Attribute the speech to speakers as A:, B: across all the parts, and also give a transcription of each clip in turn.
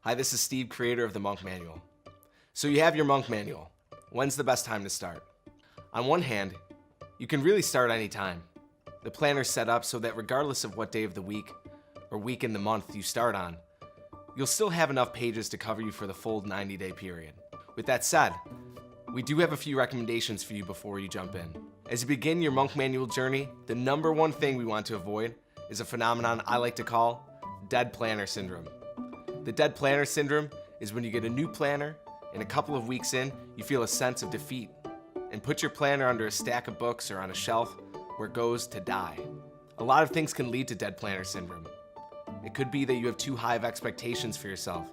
A: Hi, this is Steve, creator of the Monk Manual. So you have your Monk Manual. When's the best time to start? On one hand, you can really start anytime. The planner's set up so that regardless of what day of the week or week in the month you start on, you'll still have enough pages to cover you for the full 90-day period. With that said, we do have a few recommendations for you before you jump in. As you begin your Monk Manual journey, the number one thing we want to avoid is a phenomenon I like to call dead planner syndrome. The dead planner syndrome is when you get a new planner and a couple of weeks in, you feel a sense of defeat and put your planner under a stack of books or on a shelf where it goes to die. A lot of things can lead to dead planner syndrome. It could be that you have too high of expectations for yourself.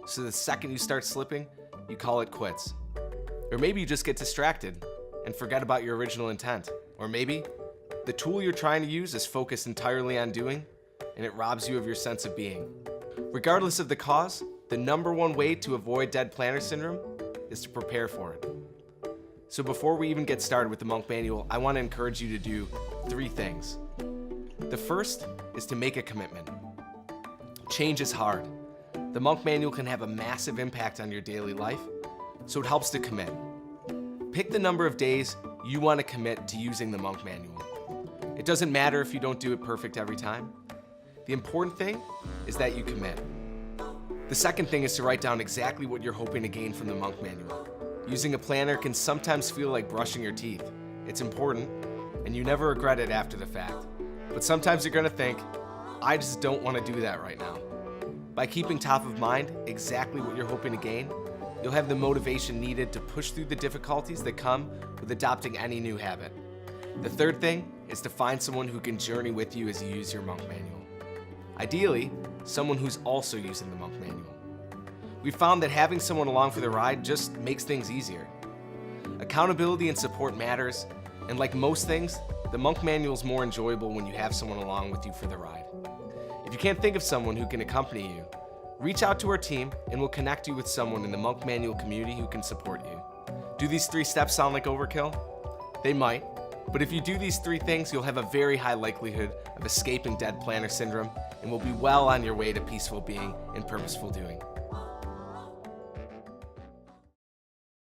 A: So the second you start slipping, you call it quits. Or maybe you just get distracted and forget about your original intent. Or maybe the tool you're trying to use is focused entirely on doing and it robs you of your sense of being. Regardless of the cause, the number one way to avoid dead planner syndrome is to prepare for it. So before we even get started with the Monk Manual, I want to encourage you to do 3 things. The first is to make a commitment. Change is hard. The Monk Manual can have a massive impact on your daily life, so it helps to commit. Pick the number of days you want to commit to using the Monk Manual. It doesn't matter if you don't do it perfect every time. The important thing is that you commit. The second thing is to write down exactly what you're hoping to gain from the Monk Manual. Using a planner can sometimes feel like brushing your teeth. It's important, and you never regret it after the fact. But sometimes you're gonna think, I just don't want to do that right now. By keeping top of mind exactly what you're hoping to gain, you'll have the motivation needed to push through the difficulties that come with adopting any new habit. The third thing is to find someone who can journey with you as you use your Monk Manual. Ideally, someone who's also using the Monk Manual. We found that having someone along for the ride just makes things easier. Accountability and support matters, and like most things, the Monk Manual is more enjoyable when you have someone along with you for the ride. If you can't think of someone who can accompany you, reach out to our team and we'll connect you with someone in the Monk Manual community who can support you. Do these 3 steps sound like overkill? They might, but if you do these 3 things, you'll have a very high likelihood of escaping dead planner syndrome and will be well on your way to peaceful being and purposeful doing.